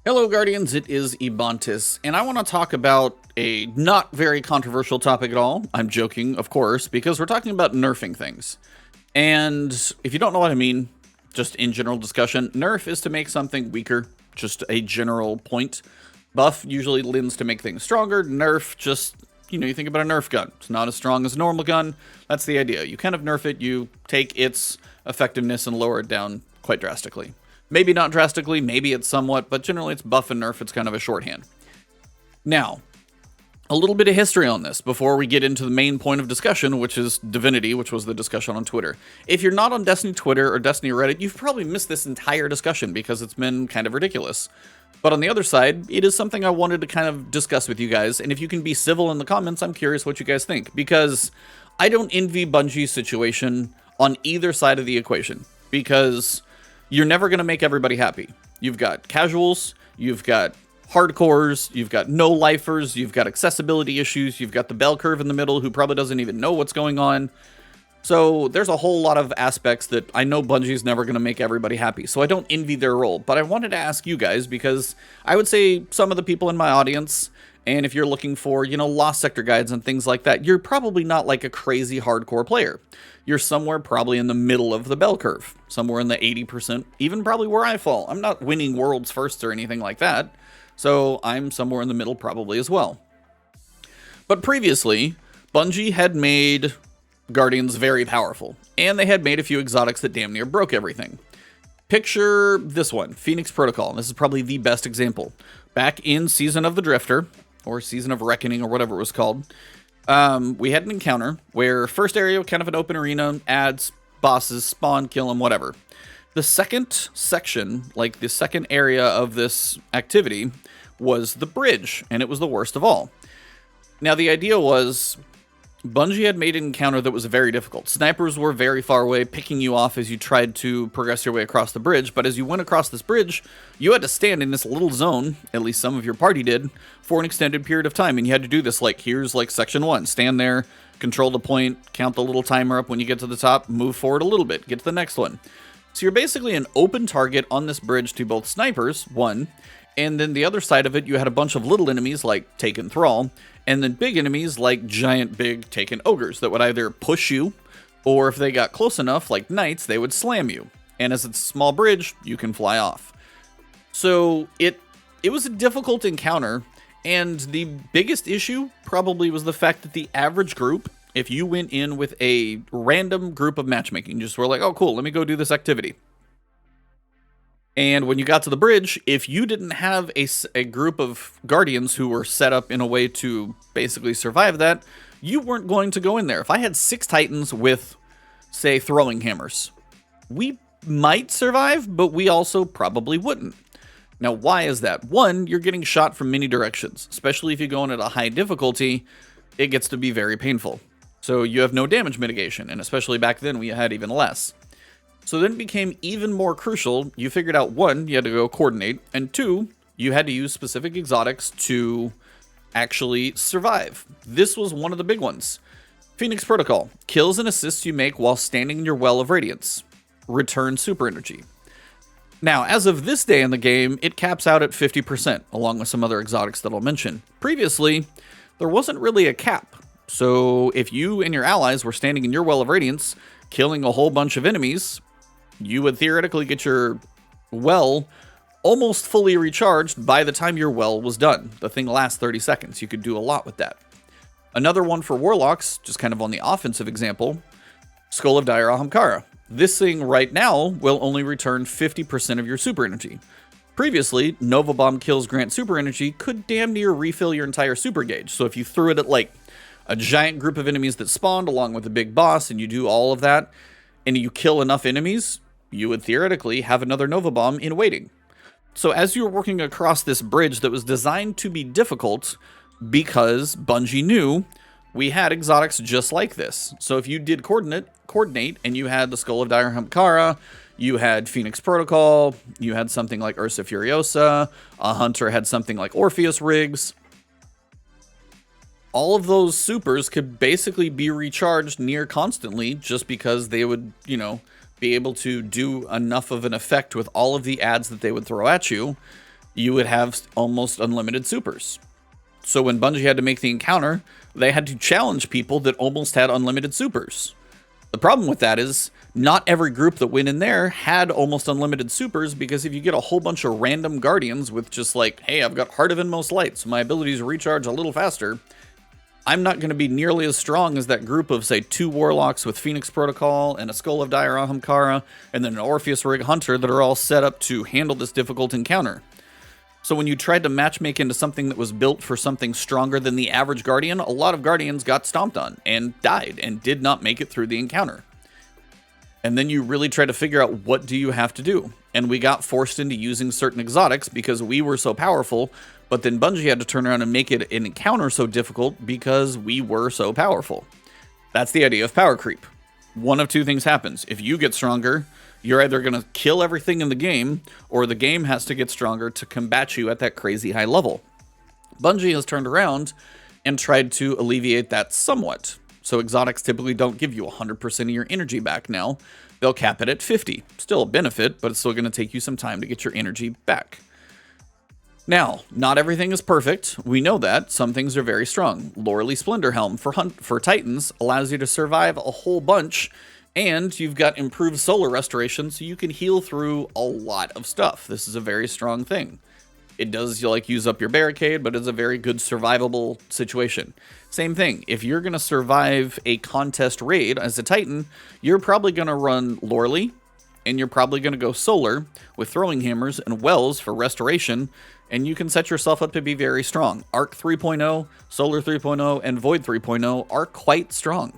Hello Guardians, it is Ebontis, and I want to talk about a not very controversial topic at all. I'm joking, of course, because we're talking about nerfing things. And if you don't know what I mean, just in general discussion, nerf is to make something weaker, just a general point. Buff usually lends to make things stronger. Nerf just, you think about a Nerf gun. It's not as strong as a normal gun. That's the idea. You kind of nerf it, you take its effectiveness and lower it down quite drastically. Maybe not drastically, maybe it's somewhat, but generally it's buff and nerf, it's kind of a shorthand. Now, a little bit of history on this before we get into the main point of discussion, which is Divinity, which was the discussion on Twitter. If you're not on Destiny Twitter or Destiny Reddit, you've probably missed this entire discussion because it's been kind of ridiculous. But on the other side, it is something I wanted to kind of discuss with you guys, and if you can be civil in the comments, I'm curious what you guys think, because I don't envy Bungie's situation on either side of the equation, because you're never going to make everybody happy. You've got casuals, you've got hardcores, you've got no-lifers, you've got accessibility issues, you've got the bell curve in the middle who probably doesn't even know what's going on. So there's a whole lot of aspects that I know Bungie's never going to make everybody happy, so I don't envy their role. But I wanted to ask you guys, because I would say some of the people in my audience, and if you're looking for, Lost Sector guides and things like that, you're probably not like a crazy hardcore player. You're somewhere probably in the middle of the bell curve, somewhere in the 80%, even probably where I fall. I'm not winning worlds first or anything like that, so I'm somewhere in the middle probably as well. But previously, Bungie had made Guardians very powerful, and they had made a few exotics that damn near broke everything. Picture this one, Phoenix Protocol. This is probably the best example. Back in Season of the Drifter, or Season of Reckoning, or whatever it was called, we had an encounter where first area, kind of an open arena, adds bosses, spawn, kill them, whatever. The second section, like the second area of this activity, was the bridge, and it was the worst of all. Now, the idea was Bungie had made an encounter that was very difficult. Snipers were very far away, picking you off as you tried to progress your way across the bridge, but as you went across this bridge, you had to stand in this little zone, at least some of your party did, for an extended period of time, and you had to do this here's section 1, stand there, control the point, count the little timer up when you get to the top, move forward a little bit, get to the next one. So you're basically an open target on this bridge to both snipers, one, and then the other side of it, you had a bunch of little enemies like Taken Thrall, and then big enemies like giant, big Taken Ogres that would either push you, or if they got close enough, like Knights, they would slam you. And as it's a small bridge, you can fly off. So it was a difficult encounter, and the biggest issue probably was the fact that the average group, if you went in with a random group of matchmaking, just were like, oh cool, let me go do this activity. And when you got to the bridge, if you didn't have a group of guardians who were set up in a way to basically survive that, you weren't going to go in there. If I had 6 titans with, say, throwing hammers, we might survive, but we also probably wouldn't. Now, why is that? One, you're getting shot from many directions, especially if you go in at a high difficulty, it gets to be very painful. So you have no damage mitigation, and especially back then we had even less. So then it became even more crucial. You figured out, 1, you had to go coordinate, and 2, you had to use specific exotics to actually survive. This was one of the big ones. Phoenix Protocol. Kills and assists you make while standing in your Well of Radiance. Return super energy. Now, as of this day in the game, it caps out at 50%, along with some other exotics that I'll mention. Previously, there wasn't really a cap. So if you and your allies were standing in your Well of Radiance, killing a whole bunch of enemies, you would theoretically get your well almost fully recharged by the time your well was done. The thing lasts 30 seconds. You could do a lot with that. Another one for Warlocks, just kind of on the offensive example, Skull of Dire Ahamkara. This thing right now will only return 50% of your super energy. Previously, Nova Bomb kills grant super energy could damn near refill your entire super gauge. So if you threw it at a giant group of enemies that spawned along with a big boss and you do all of that, and you kill enough enemies, you would theoretically have another Nova Bomb in waiting. So as you were working across this bridge that was designed to be difficult, because Bungie knew we had exotics just like this. So if you did coordinate and you had the Skull of Dire Ahamkara, you had Phoenix Protocol, you had something like Ursa Furiosa, a hunter had something like Orpheus Rigs, all of those supers could basically be recharged near constantly just because they would, be able to do enough of an effect with all of the adds that they would throw at you you would have almost unlimited supers. So when Bungie had to make the encounter, they had to challenge people that almost had unlimited supers. The problem with that is not every group that went in there had almost unlimited supers, because if you get a whole bunch of random guardians with just like, hey, I've got Heart of Inmost Light, so my abilities recharge a little faster, I'm not going to be nearly as strong as that group of, say, 2 Warlocks with Phoenix Protocol and a Skull of Dire Ahamkara and then an Orpheus Rig Hunter that are all set up to handle this difficult encounter. So when you tried to matchmake into something that was built for something stronger than the average Guardian, a lot of Guardians got stomped on and died and did not make it through the encounter. And then you really try to figure out, what do you have to do? And we got forced into using certain exotics because we were so powerful, but then Bungie had to turn around and make it an encounter so difficult because we were so powerful. That's the idea of power creep. One of two things happens. If you get stronger, you're either going to kill everything in the game, or the game has to get stronger to combat you at that crazy high level. Bungie has turned around and tried to alleviate that somewhat. So exotics typically don't give you 100% of your energy back now. They'll cap it at 50. Still a benefit, but it's still going to take you some time to get your energy back. Now, not everything is perfect. We know that. Some things are very strong. Loreley Splendor Helm for Titans allows you to survive a whole bunch, and you've got improved solar restoration, so you can heal through a lot of stuff. This is a very strong thing. It does use up your barricade, but it's a very good survivable situation. Same thing, if you're going to survive a contest raid as a Titan, you're probably going to run Loreley, and you're probably going to go solar with throwing hammers and wells for restoration, and you can set yourself up to be very strong. Arc 3.0, Solar 3.0, and Void 3.0 are quite strong.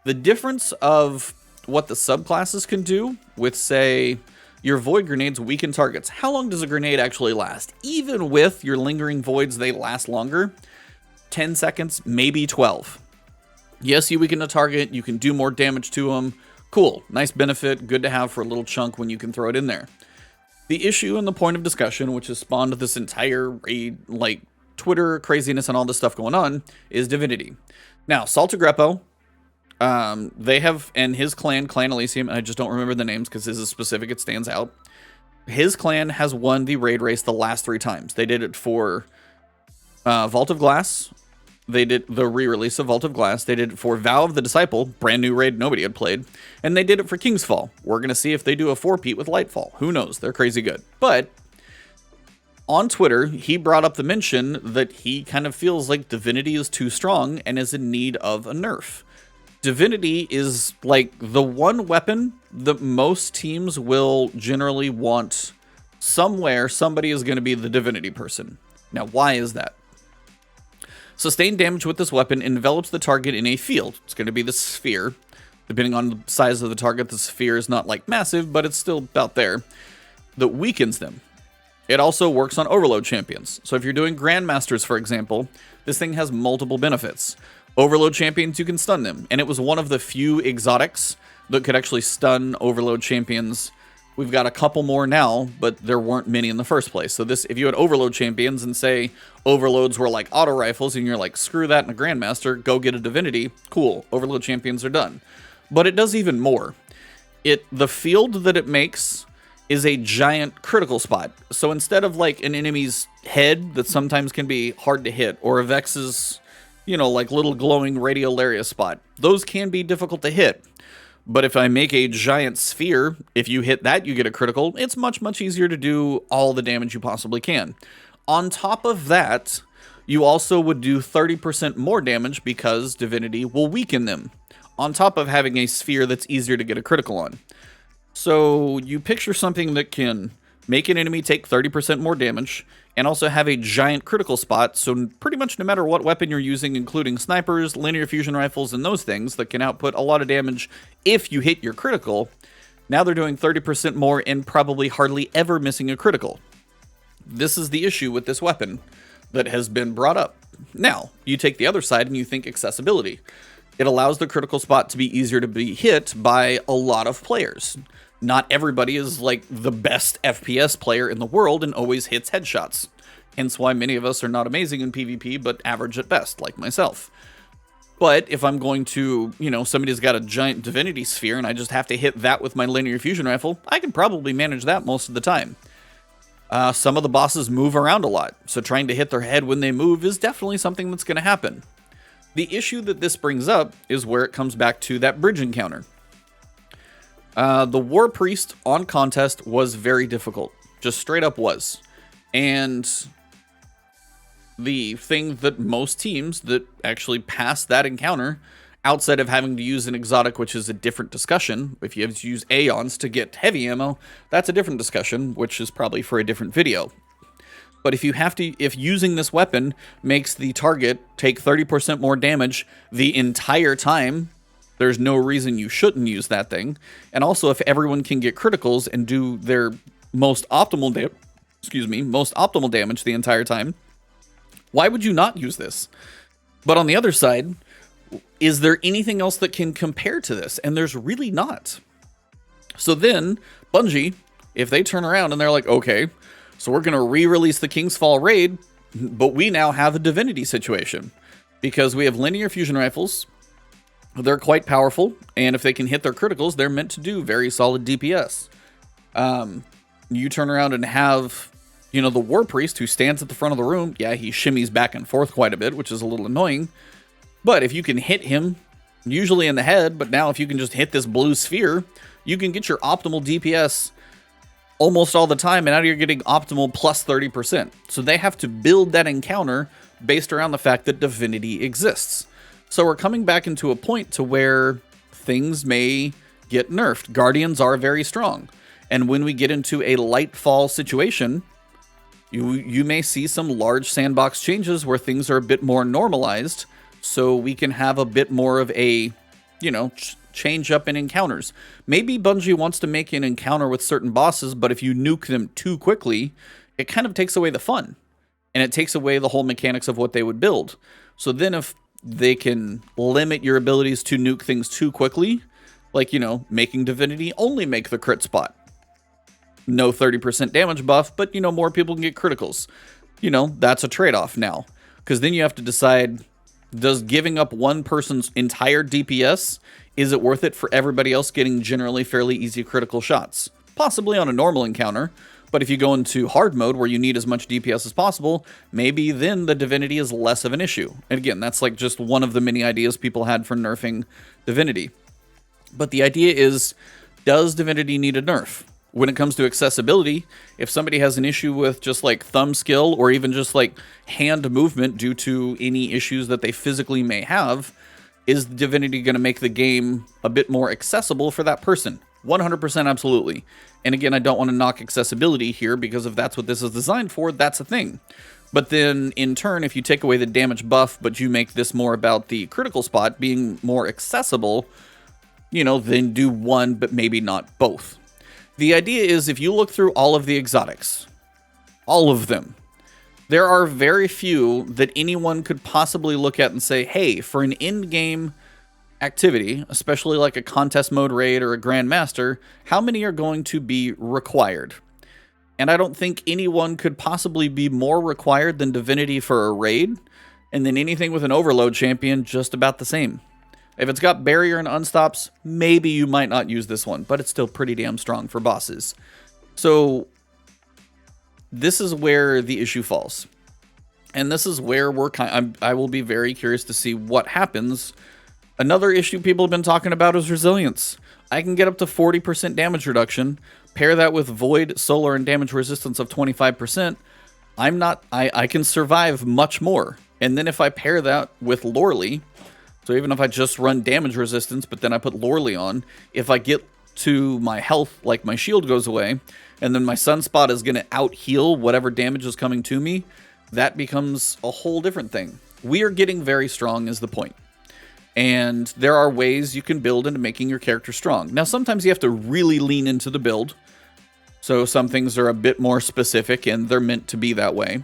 The difference of what the subclasses can do with, say, your Void grenades weaken targets. How long does a grenade actually last? Even with your lingering Voids, they last longer. 10 seconds, maybe 12. Yes, you weaken a target, you can do more damage to them. Cool, nice benefit, good to have for a little chunk when you can throw it in there. The issue and the point of discussion, which has spawned this entire raid, like Twitter craziness and all this stuff going on, is Divinity. Now, Saltagrepo, they have, and his clan, Clan Elysium, and I just don't remember the names because this is specific, it stands out. His clan has won the raid race the last 3 times. They did it for Vault of Glass. They did the re-release of Vault of Glass. They did it for Vow of the Disciple, brand new raid nobody had played. And they did it for King's Fall. We're going to see if they do a 4-peat with Lightfall. Who knows? They're crazy good. But on Twitter, he brought up the mention that he kind of feels like Divinity is too strong and is in need of a nerf. Divinity is like the one weapon that most teams will generally want. Somewhere, somebody is going to be the Divinity person. Now, why is that? Sustained damage with this weapon envelops the target in a field. It's going to be the sphere. Depending on the size of the target, the sphere is not like massive, but it's still about there. That weakens them. It also works on overload champions. So if you're doing Grandmasters, for example, this thing has multiple benefits. Overload champions, you can stun them. And it was one of the few exotics that could actually stun overload champions. We've got a couple more now, but there weren't many in the first place. So this, if you had overload champions and say overloads were like auto rifles and you're like, screw that in a Grandmaster, go get a Divinity, cool, overload champions are done. But it does even more. The field that it makes is a giant critical spot. So instead of like an enemy's head that sometimes can be hard to hit, or a Vex's, like little glowing radiolaria spot, those can be difficult to hit. But if I make a giant sphere, if you hit that, you get a critical. It's much, much easier to do all the damage you possibly can. On top of that, you also would do 30% more damage because Divinity will weaken them, on top of having a sphere that's easier to get a critical on. So you picture something that can make an enemy take 30% more damage, and also have a giant critical spot, so pretty much no matter what weapon you're using, including snipers, linear fusion rifles, and those things that can output a lot of damage if you hit your critical, now they're doing 30% more and probably hardly ever missing a critical. This is the issue with this weapon that has been brought up. Now, you take the other side and you think accessibility. It allows the critical spot to be easier to be hit by a lot of players. Not everybody is like the best FPS player in the world and always hits headshots. Hence why many of us are not amazing in PvP, but average at best, like myself. But if I'm going to, somebody's got a giant Divinity sphere and I just have to hit that with my linear fusion rifle, I can probably manage that most of the time. Some of the bosses move around a lot, so trying to hit their head when they move is definitely something that's going to happen. The issue that this brings up is where it comes back to that bridge encounter. The War Priest on Contest was very difficult, just straight up was. And the thing that most teams that actually pass that encounter, outside of having to use an exotic, which is a different discussion, if you have to use Aeons to get heavy ammo, that's a different discussion, which is probably for a different video. But if using this weapon makes the target take 30% more damage the entire time, there's no reason you shouldn't use that thing. And also, if everyone can get criticals and do their most optimal damage the entire time, why would you not use this? But on the other side, is there anything else that can compare to this? And there's really not. So then, Bungie, if they turn around and they're like, okay, so we're going to re-release the King's Fall raid, but we now have a Divinity situation. Because we have linear fusion rifles, they're quite powerful, and if they can hit their criticals, they're meant to do very solid DPS. You turn around and have, the War Priest who stands at the front of the room. Yeah, he shimmies back and forth quite a bit, which is a little annoying. But if you can hit him, usually in the head, but now if you can just hit this blue sphere, you can get your optimal DPS almost all the time, and now you're getting optimal plus 30%. So they have to build that encounter based around the fact that Divinity exists. So we're coming back into a point to where things may get nerfed. Guardians are very strong. And when we get into a Lightfall situation, you may see some large sandbox changes where things are a bit more normalized, so we can have a bit more of a, change up in encounters. Maybe Bungie wants to make an encounter with certain bosses, but if you nuke them too quickly, it kind of takes away the fun. And it takes away the whole mechanics of what they would build. So then if they can limit your abilities to nuke things too quickly, like, making Divinity only make the crit spot. No 30% damage buff, but, more people can get criticals. That's a trade-off now. Because then you have to decide, does giving up one person's entire DPS, is it worth it for everybody else getting generally fairly easy critical shots? Possibly on a normal encounter, but if you go into hard mode where you need as much DPS as possible, maybe then the Divinity is less of an issue. And again, that's like just one of the many ideas people had for nerfing Divinity. But the idea is, does Divinity need a nerf? When it comes to accessibility, if somebody has an issue with just like thumb skill or even just like hand movement due to any issues that they physically may have, is Divinity going to make the game a bit more accessible for that person? 100% absolutely. And again, I don't want to knock accessibility here, because if that's what this is designed for, that's a thing. But then in turn, if you take away the damage buff, but you make this more about the critical spot being more accessible, then do one, but maybe not both. The idea is, if you look through all of the exotics, all of them, there are very few that anyone could possibly look at and say, hey, for an in-game activity, especially like a contest mode raid or a Grandmaster, how many are going to be required? And I don't think anyone could possibly be more required than Divinity for a raid, and then anything with an Overload champion, just about the same. If it's got Barrier and Unstops, maybe you might not use this one, but it's still pretty damn strong for bosses. So this is where the issue falls. And this is where I will be very curious to see what happens. Another issue people have been talking about is resilience. I can get up to 40% damage reduction, pair that with Void, Solar, and damage resistance of 25%. I can survive much more. And then if I pair that with Loreley, so even if I just run damage resistance, but then I put Loreley on, if I get to my health, like my shield goes away, and then my Sunspot is going to out-heal whatever damage is coming to me, that becomes a whole different thing. We are getting very strong is the point. And there are ways you can build into making your character strong. Now, sometimes you have to really lean into the build. So some things are a bit more specific, and they're meant to be that way.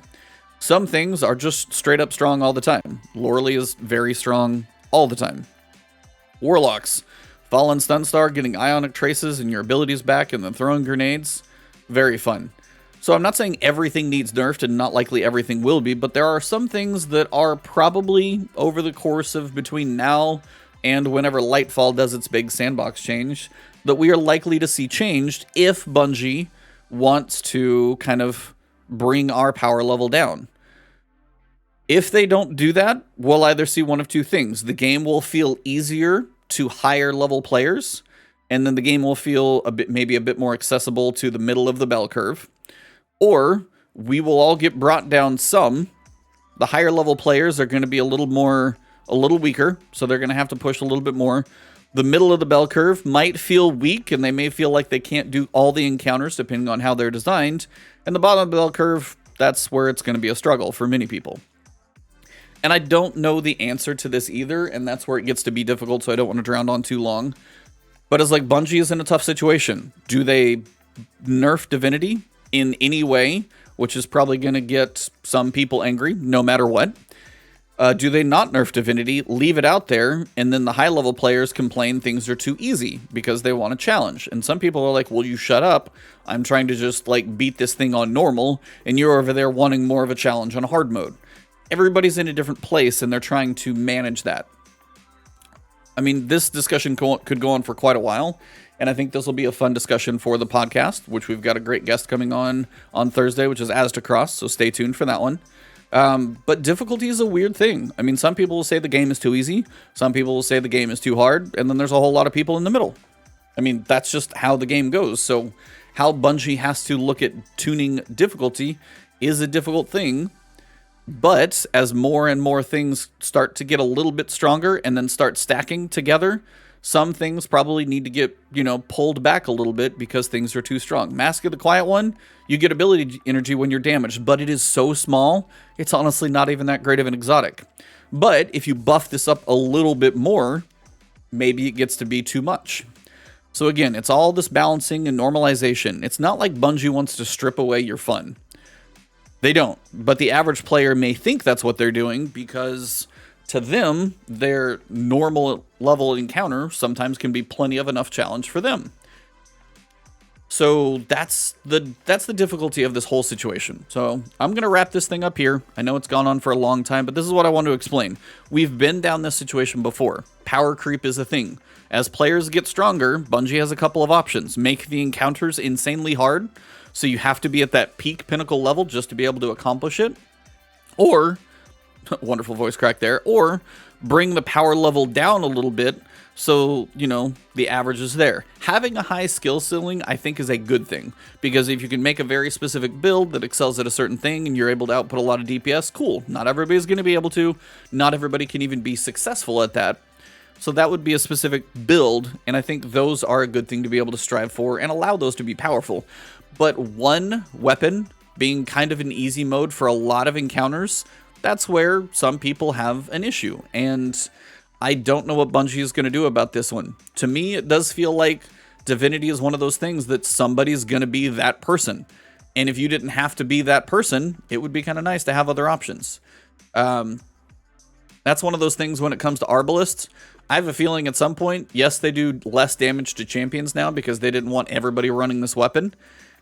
Some things are just straight up strong all the time. Loreley is very strong all the time. Warlocks, Fallen Sunstar, getting Ionic Traces and your abilities back, and then throwing grenades, very fun. So I'm not saying everything needs nerfed, and not likely everything will be, but there are some things that are probably over the course of between now and whenever Lightfall does its big sandbox change, that we are likely to see changed if Bungie wants to kind of bring our power level down. If they don't do that, we'll either see one of two things. The game will feel easier to higher level players, and then the game will feel maybe a bit more accessible to the middle of the bell curve. Or we will all get brought down some. The higher level players are going to be a little weaker, so they're going to have to push a little bit more. The middle of the bell curve might feel weak, and they may feel like they can't do all the encounters depending on how they're designed. And the bottom of the bell curve, that's where it's going to be a struggle for many people. And I don't know the answer to this either, and that's where it gets to be difficult, so I don't want to drown on too long. But it's like Bungie is in a tough situation. Do they nerf Divinity in any way, which is probably going to get some people angry no matter what? Do they not nerf Divinity, leave it out there, and then the high-level players complain things are too easy because they want a challenge? And some people are like, well, you shut up. I'm trying to just, like, beat this thing on normal, and you're over there wanting more of a challenge on hard mode. Everybody's in a different place, and they're trying to manage that. I mean, this discussion could go on for quite a while, and I think this will be a fun discussion for the podcast, which we've got a great guest coming on Thursday, which is Aztecross, so stay tuned for that one. But difficulty is a weird thing. I mean, some people will say the game is too easy, some people will say the game is too hard, and then there's a whole lot of people in the middle. I mean, that's just how the game goes. So how Bungie has to look at tuning difficulty is a difficult thing. But as more and more things start to get a little bit stronger and then start stacking together, some things probably need to get, pulled back a little bit because things are too strong. Mask of the Quiet One, you get ability energy when you're damaged, but it is so small, it's honestly not even that great of an exotic. But if you buff this up a little bit more, maybe it gets to be too much. So again, it's all this balancing and normalization. It's not like Bungie wants to strip away your fun. They don't, but the average player may think that's what they're doing because to them, their normal level encounter sometimes can be plenty of enough challenge for them. So that's the difficulty of this whole situation. So I'm going to wrap this thing up here. I know it's gone on for a long time, but this is what I want to explain. We've been down this situation before. Power creep is a thing. As players get stronger, Bungie has a couple of options. Make the encounters insanely hard, so you have to be at that peak Pinnacle level just to be able to accomplish it. Or, wonderful voice crack there, or bring the power level down a little bit so, the average is there. Having a high skill ceiling, I think, is a good thing. Because if you can make a very specific build that excels at a certain thing and you're able to output a lot of DPS, cool. Not everybody's going to be able to. Not everybody can even be successful at that. So that would be a specific build, and I think those are a good thing to be able to strive for and allow those to be powerful. But one weapon being kind of an easy mode for a lot of encounters, that's where some people have an issue. And I don't know what Bungie is going to do about this one. To me, it does feel like Divinity is one of those things that somebody's going to be that person. And if you didn't have to be that person, it would be kind of nice to have other options. That's one of those things when it comes to Arbalists. I have a feeling at some point, yes, they do less damage to champions now because they didn't want everybody running this weapon.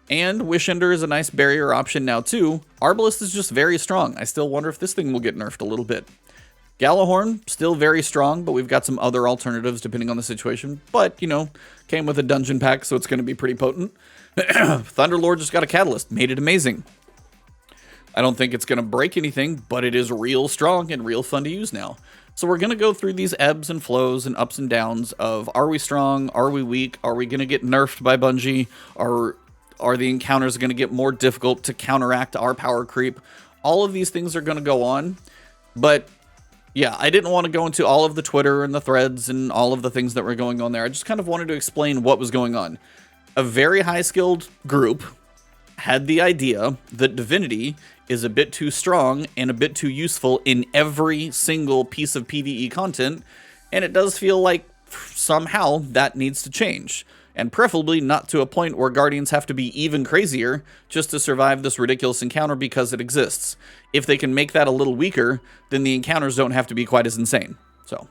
And Wishender is a nice barrier option now too. Arbalist is just very strong. I still wonder if this thing will get nerfed a little bit. Gallahorn, still very strong, but we've got some other alternatives depending on the situation. But, came with a dungeon pack, so it's going to be pretty potent. Thunderlord just got a catalyst, made it amazing. I don't think it's going to break anything, but it is real strong and real fun to use now. So we're going to go through these ebbs and flows and ups and downs of, are we strong? Are we weak? Are we going to get nerfed by Bungie? Are the encounters going to get more difficult to counteract our power creep? All of these things are going to go on. But yeah, I didn't want to go into all of the Twitter and the threads and all of the things that were going on there. I just kind of wanted to explain what was going on. A very high-skilled group had the idea that Divinity is a bit too strong and a bit too useful in every single piece of PvE content, and it does feel like somehow that needs to change. And preferably not to a point where Guardians have to be even crazier just to survive this ridiculous encounter because it exists. If they can make that a little weaker, then the encounters don't have to be quite as insane. So,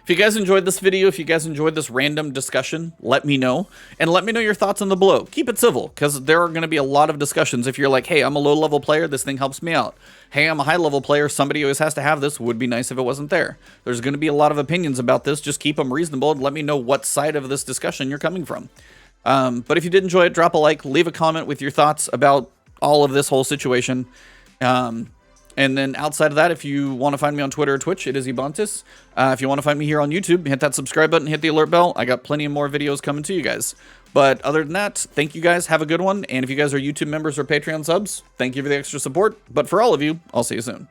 if you guys enjoyed this video, if you guys enjoyed this random discussion, let me know. And let me know your thoughts on the below. Keep it civil, because there are going to be a lot of discussions. If you're like, hey, I'm a low-level player, this thing helps me out. Hey, I'm a high-level player, somebody always has to have this, would be nice if it wasn't there. There's going to be a lot of opinions about this. Just keep them reasonable and let me know what side of this discussion you're coming from. But if you did enjoy it, drop a like, leave a comment with your thoughts about all of this whole situation. And then outside of that, if you want to find me on Twitter or Twitch, it is Ebontis. If you want to find me here on YouTube, hit that subscribe button, hit the alert bell. I got plenty of more videos coming to you guys. But other than that, thank you guys. Have a good one. And if you guys are YouTube members or Patreon subs, thank you for the extra support. But for all of you, I'll see you soon.